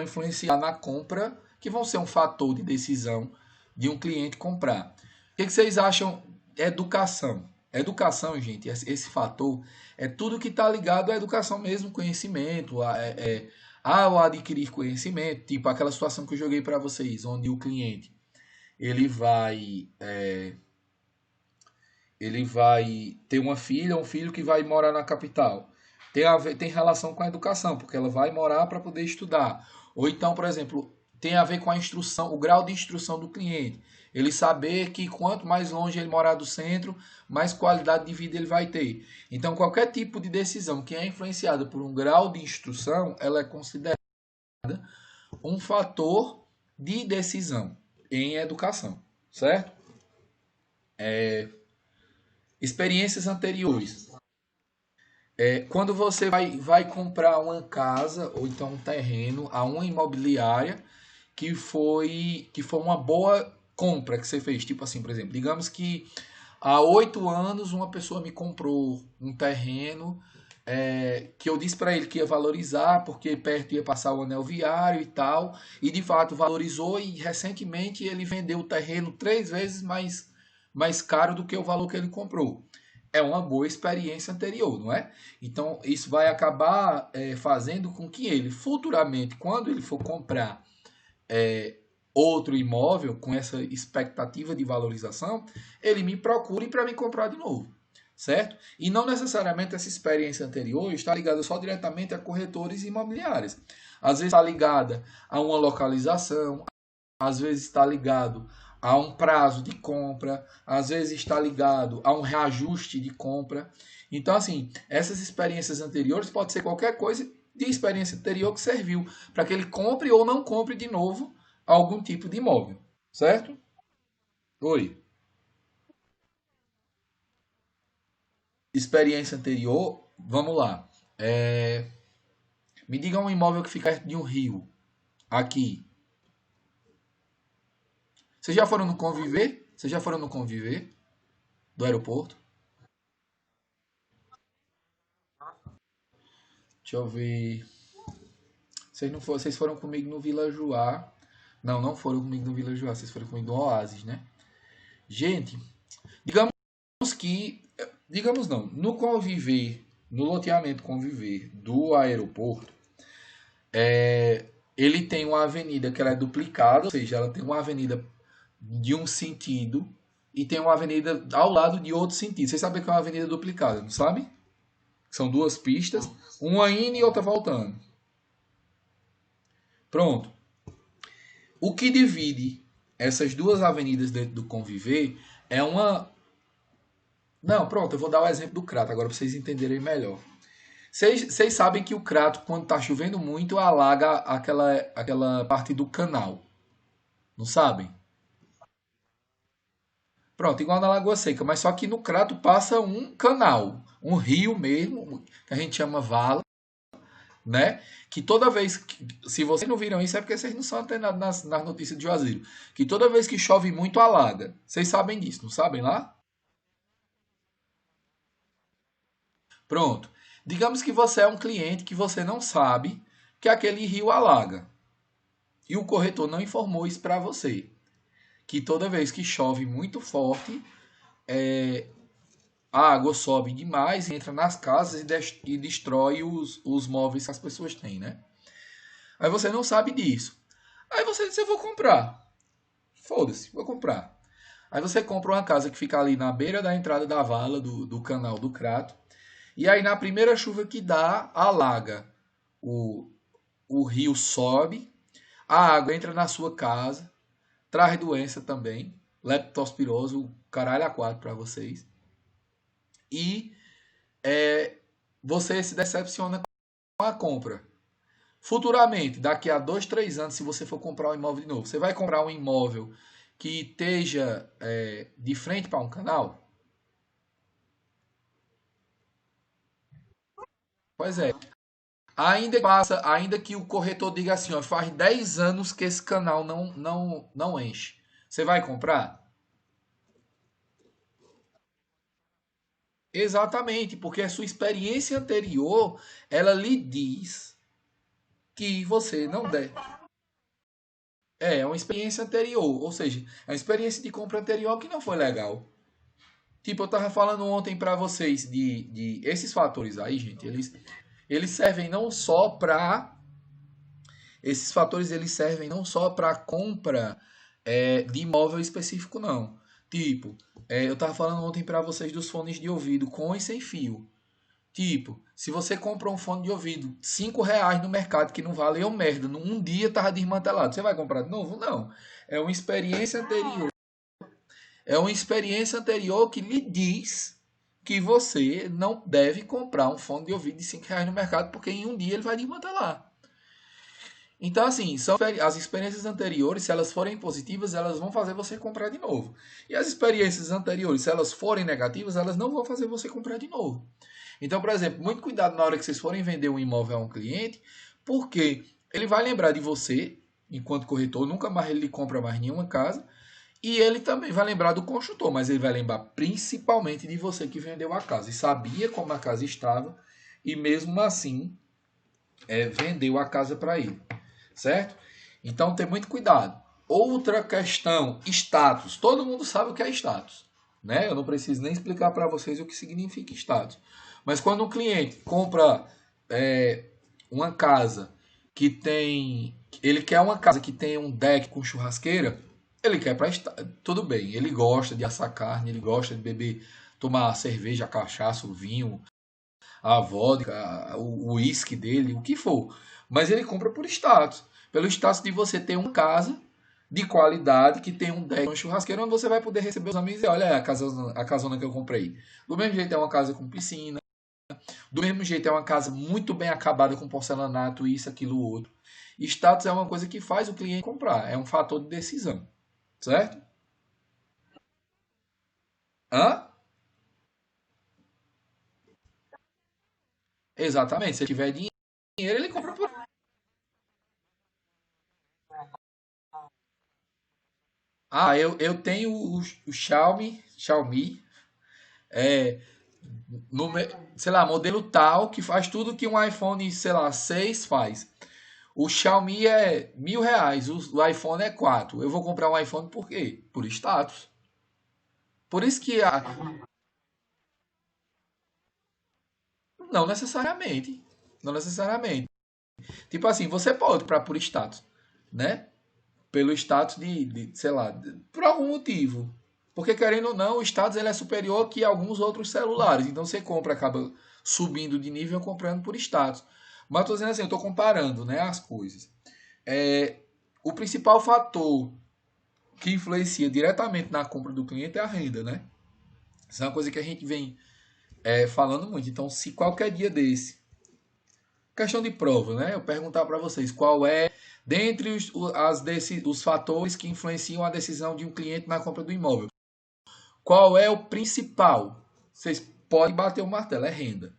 influenciar na compra, que vão ser um fator de decisão de um cliente comprar. que vocês acham? Educação. Educação, gente, esse fator é tudo que está ligado à educação mesmo, conhecimento, ao adquirir conhecimento, tipo aquela situação que eu joguei para vocês, onde o cliente ele vai ele vai ter uma filha, um filho que vai morar na capital. Tem relação com a educação, porque ela vai morar para poder estudar. Ou então, por exemplo, tem a ver com a instrução, o grau de instrução do cliente. Ele saber que quanto mais longe ele morar do centro, mais qualidade de vida ele vai ter. Então, qualquer tipo de decisão que é influenciada por um grau de instrução, ela é considerada um fator de decisão em educação, certo? Experiências anteriores. Quando você vai comprar uma casa ou então um terreno a uma imobiliária que foi uma boa compra que você fez. Tipo assim, por exemplo, digamos que há 8 anos uma pessoa me comprou um terreno que eu disse para ele que ia valorizar porque perto ia passar o anel viário e tal, e de fato valorizou e recentemente ele vendeu o terreno 3 vezes mais caro do que o valor que ele comprou. É uma boa experiência anterior, não é? Então, isso vai acabar fazendo com que ele, futuramente, quando ele for comprar é, outro imóvel com essa expectativa de valorização, ele me procure para me comprar de novo, certo? E não necessariamente essa experiência anterior está ligada só diretamente a corretores imobiliários. Às vezes está ligada a uma localização, às vezes está ligado a um prazo de compra, às vezes está ligado a um reajuste de compra. Então, assim, essas experiências anteriores pode ser qualquer coisa de experiência anterior que serviu para que ele compre ou não compre de novo algum tipo de imóvel, certo? Oi. Experiência anterior, vamos lá. Me diga um imóvel que fica perto de um rio, aqui. Vocês já foram no Conviver? Vocês já foram no Conviver do aeroporto? Deixa eu ver. Vocês foram comigo no Vila Joá. Não, não foram comigo no Vila Joá, vocês foram comigo no Oasis, né? Gente, digamos que. Digamos não, no Conviver, no loteamento Conviver do aeroporto, ele tem uma avenida que ela é duplicada, ou seja, ela tem uma avenida de um sentido e tem uma avenida ao lado de outro sentido. Vocês sabem que é uma avenida duplicada, não sabe? São duas pistas, uma indo e outra voltando. Pronto. O que divide essas duas avenidas dentro do Conviver é uma. Não, pronto, eu vou dar o exemplo do Crato agora para vocês entenderem melhor. Vocês sabem que o Crato, quando está chovendo muito, alaga aquela parte do canal. Não sabem? Pronto, igual na Lagoa Seca, mas só que no Crato passa um canal, um rio mesmo, que a gente chama vala, né? Que toda vez se vocês não viram isso é porque vocês não são antenados nas notícias de Juazeiro, que toda vez que chove muito alaga. Vocês sabem disso, não sabem lá? Pronto. Digamos que você é um cliente que você não sabe que aquele rio alaga. E o corretor não informou isso para você. Que toda vez que chove muito forte, a água sobe demais, entra nas casas e destrói os móveis que as pessoas têm, né? Aí você não sabe disso. Aí você disse, eu vou comprar. Foda-se, vou comprar. Aí você compra uma casa que fica ali na beira da entrada da vala do canal do Crato. E aí na primeira chuva que dá, alaga. O, o rio sobe, a água entra na sua casa, traz doença também, leptospirose, o caralho a quatro para vocês. E você se decepciona com a compra. Futuramente, daqui a 2, 3 anos, se você for comprar um imóvel de novo, você vai comprar um imóvel que esteja de frente para um canal? Pois é. Ainda que o corretor diga assim, ó, faz 10 anos que esse canal não enche. Você vai comprar? Exatamente, porque a sua experiência anterior, ela lhe diz que você não deve. É uma experiência anterior, ou seja, é uma experiência de compra anterior que não foi legal. Tipo, eu tava falando ontem para vocês de esses fatores aí, gente, eles servem não só para esses fatores eles servem não só para compra de imóvel específico, não. Tipo, eu tava falando ontem para vocês dos fones de ouvido com e sem fio. Tipo, se você compra um fone de ouvido R$ 5 no mercado que não valeu merda, num dia tava desmantelado, você vai comprar de novo? Não. É uma experiência anterior. É uma experiência anterior que lhe diz que você não deve comprar um fone de ouvido de R$ 5 no mercado, porque em um dia ele vai desmantelar. Então, assim, são as experiências anteriores, se elas forem positivas, elas vão fazer você comprar de novo. E as experiências anteriores, se elas forem negativas, elas não vão fazer você comprar de novo. Então, por exemplo, muito cuidado na hora que vocês forem vender um imóvel a um cliente, porque ele vai lembrar de você, enquanto corretor, nunca mais ele compra mais nenhuma casa, e ele também vai lembrar do construtor, mas ele vai lembrar principalmente de você que vendeu a casa e sabia como a casa estava, e mesmo assim vendeu a casa para ele, certo? Então, tem muito cuidado. Outra questão, status. Todo mundo sabe o que é status, né? Eu não preciso nem explicar para vocês o que significa status. Mas quando um cliente compra uma casa que tem. Ele quer uma casa que tem um deck com churrasqueira, ele quer para. Tudo bem, ele gosta de assar carne, ele gosta de beber, tomar cerveja, cachaça, o vinho, a vodka, o uísque dele, o que for. Mas ele compra por status. Pelo status de você ter uma casa de qualidade, que tem um deck, uma churrasqueira, onde você vai poder receber os amigos e olha a casona que eu comprei. Do mesmo jeito é uma casa com piscina. Do mesmo jeito é uma casa muito bem acabada com porcelanato, isso, aquilo, outro. Status é uma coisa que faz o cliente comprar. É um fator de decisão. Certo? Hã? Exatamente. Se ele tiver dinheiro, ele compra por. Ah, eu tenho o Xiaomi, é, no, sei lá, modelo tal, que faz tudo que um iPhone, sei lá, 6 faz. O Xiaomi é R$ 1.000, o iPhone é 4. Eu vou comprar um iPhone por quê? Por status. Por isso que não necessariamente. Não necessariamente. Tipo assim, você pode comprar por status, né? Pelo status sei lá, por algum motivo. Porque querendo ou não, o status ele é superior que alguns outros celulares. Então você compra, acaba subindo de nível comprando por status. Mas estou dizendo assim, eu estou comparando, né, as coisas. É, o principal fator que influencia diretamente na compra do cliente é a renda, né? Isso é uma coisa que a gente vem falando muito. Então, se qualquer dia desse, questão de prova, né? Eu perguntar para vocês qual é, dentre os fatores que influenciam a decisão de um cliente na compra do imóvel, qual é o principal? Vocês podem bater o martelo, é renda.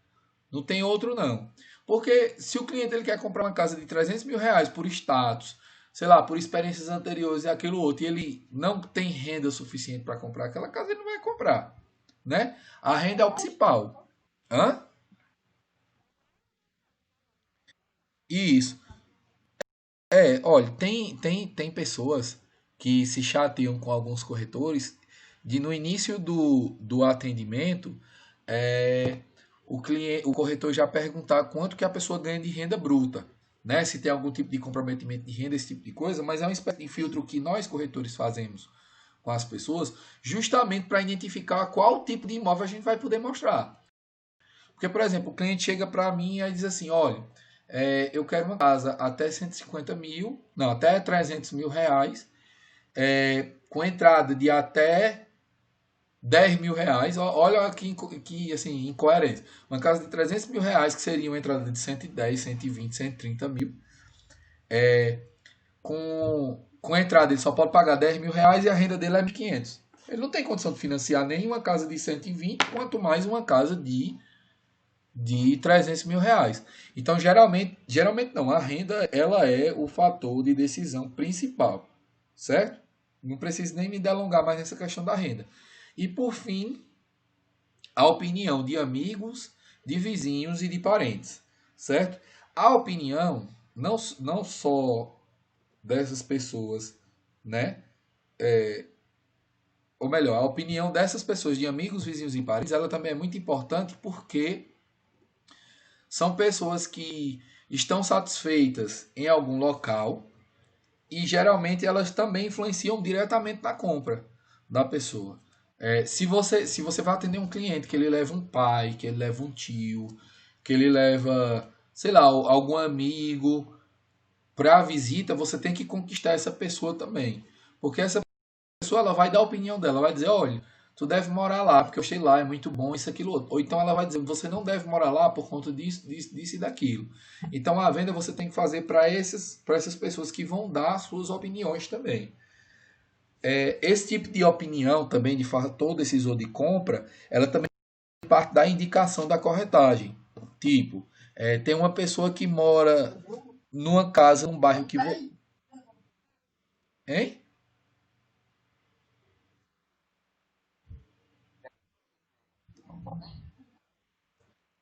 Não tem outro não. Porque se o cliente ele quer comprar uma casa de R$ 300.000 por status, sei lá, por experiências anteriores e aquilo outro, e ele não tem renda suficiente para comprar aquela casa, ele não vai comprar, né? A renda é o principal. Hã? Isso. Olha, tem pessoas que se chateiam com alguns corretores de no início do atendimento, é, o corretor já perguntar quanto que a pessoa ganha de renda bruta, né? Se tem algum tipo de comprometimento de renda, esse tipo de coisa, mas é uma espécie de filtro que nós corretores fazemos com as pessoas, justamente para identificar qual tipo de imóvel a gente vai poder mostrar. Porque, por exemplo, o cliente chega para mim e diz assim, olha, eu quero uma casa até 150 mil, não, até R$ 300.000, com entrada de até R$ 10.000. Olha que assim, incoerência. Uma casa de R$ 300.000, que seria uma entrada de 110, 120, 130 mil, com entrada ele só pode pagar R$ 10.000 e a renda dele é 1.500. Ele não tem condição de financiar nenhuma casa de 120, quanto mais uma casa de R$ 300.000. Então, geralmente não, a renda ela é o fator de decisão principal, certo? Não preciso nem me delongar mais nessa questão da renda. E por fim, a opinião de amigos, de vizinhos e de parentes, certo? A opinião não só dessas pessoas, né? Ou melhor, a opinião dessas pessoas, de amigos, vizinhos e parentes, ela também é muito importante porque são pessoas que estão satisfeitas em algum local e geralmente elas também influenciam diretamente na compra da pessoa. Se você vai atender um cliente que ele leva um pai, que ele leva um tio, que ele leva, sei lá, algum amigo para a visita, você tem que conquistar essa pessoa também. Porque essa pessoa ela vai dar a opinião dela, vai dizer, olha, tu deve morar lá, porque eu achei lá, é muito bom, isso, aquilo, outro. Ou então ela vai dizer, você não deve morar lá por conta disso, disso, disso e daquilo. Então a venda você tem que fazer para essas pessoas que vão dar suas opiniões também. Esse tipo de opinião também, de fator decisor de compra, ela também parte da indicação da corretagem. Tipo, tem uma pessoa que mora numa casa, num bairro que... Hein?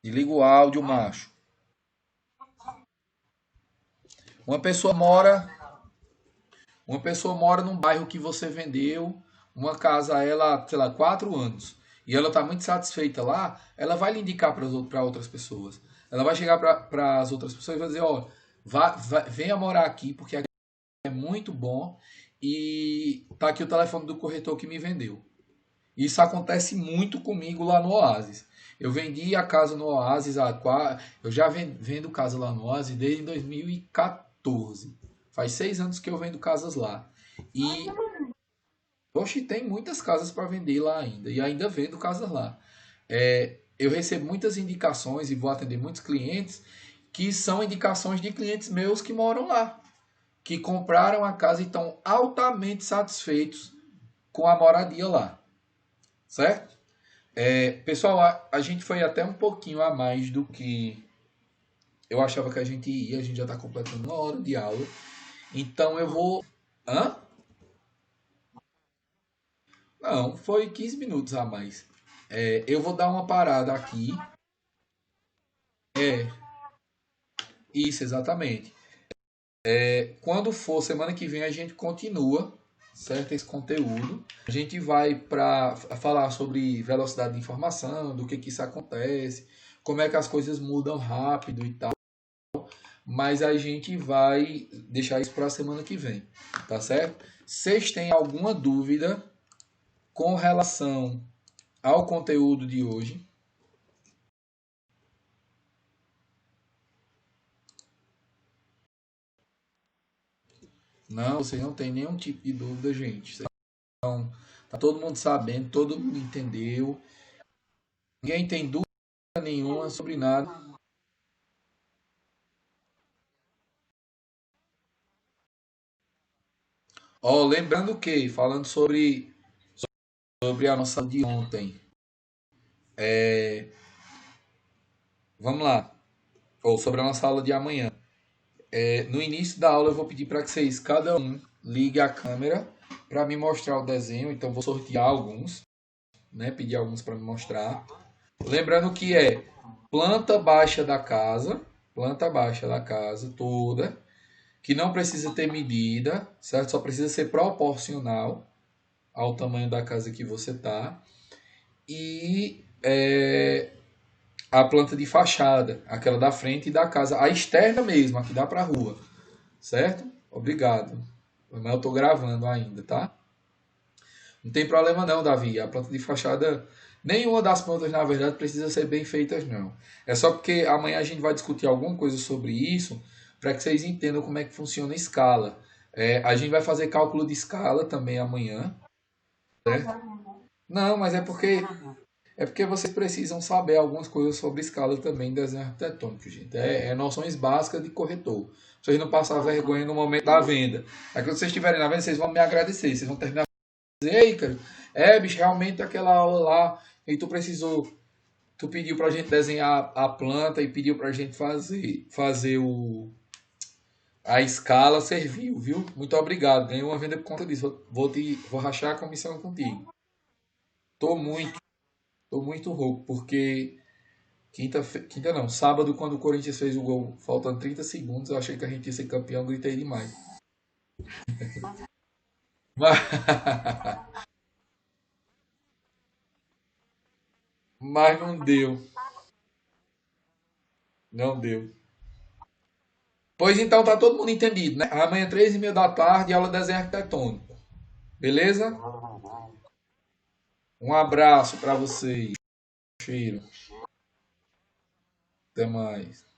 Desliga o áudio, macho. Uma pessoa mora Uma pessoa mora num bairro que você vendeu uma casa a ela, sei lá, 4 anos. E ela está muito satisfeita lá, ela vai lhe indicar para outras pessoas. Ela vai chegar para as outras pessoas e vai dizer, ó, venha morar aqui porque aqui é muito bom e tá aqui o telefone do corretor que me vendeu. Isso acontece muito comigo lá no Oasis. Eu vendi a casa no Oasis eu já vendo casa lá no Oasis desde 2014. Faz 6 anos que eu vendo casas lá. E, oxe, tem muitas casas para vender lá ainda. E ainda vendo casas lá. Eu recebo muitas indicações e vou atender muitos clientes que são indicações de clientes meus que moram lá. Que compraram a casa e estão altamente satisfeitos com a moradia lá. Certo? Pessoal, a gente foi até um pouquinho a mais do que eu achava que a gente ia. A gente já está completando 1 hora de aula. Então eu vou. Hã? Não, foi 15 minutos a mais. Eu vou dar uma parada aqui. É, isso, exatamente. Quando for semana que vem, a gente continua, certo? Esse conteúdo. A gente vai para falar sobre velocidade de informação, do que isso acontece, como é que as coisas mudam rápido e tal. Mas a gente vai deixar isso para a semana que vem, tá certo? Vocês têm alguma dúvida com relação ao conteúdo de hoje? Não, vocês não têm nenhum tipo de dúvida, gente. Tá todo mundo sabendo, todo mundo entendeu. Ninguém tem dúvida nenhuma sobre nada. Ó, lembrando que, falando sobre a nossa aula de ontem, vamos lá, ou sobre a nossa aula de amanhã. No início da aula eu vou pedir para que vocês, cada um, ligue a câmera para me mostrar o desenho. Então vou sortear alguns, né? Pedir alguns para me mostrar. Lembrando que planta baixa da casa toda, que não precisa ter medida, certo? Só precisa ser proporcional ao tamanho da casa que você tá. E a planta de fachada, aquela da frente da casa, a externa mesmo, a que dá para a rua, certo? Obrigado. Mas eu tô gravando ainda, tá? Não tem problema não, Davi. A planta de fachada, nenhuma das plantas, na verdade, precisa ser bem feitas, não. É só porque amanhã a gente vai discutir alguma coisa sobre isso, para que vocês entendam como é que funciona a escala. A gente vai fazer cálculo de escala também amanhã, certo? Não, mas é porque vocês precisam saber algumas coisas sobre escala também em desenho arquitetônico, gente. É noções básicas de corretor. Vocês não passar vergonha no momento da venda. Aí quando vocês estiverem na venda, vocês vão me agradecer. Vocês vão terminar dizer, ei, cara, bicho, realmente aquela aula lá, e tu pediu pra gente desenhar a planta e pediu pra gente fazer a escala, serviu, viu? Muito obrigado, ganhei uma venda por conta disso. Vou rachar a comissão contigo. Tô muito, tô muito rouco, porque quinta não, sábado, quando o Corinthians fez o gol, faltando 30 segundos, eu achei que a gente ia ser campeão, gritei demais. Mas, mas não deu. Não deu. Pois então tá todo mundo entendido, né? Amanhã, 3h30 da tarde, aula de desenho arquitetônico. Beleza? Um abraço para vocês. Cheiro. Até mais.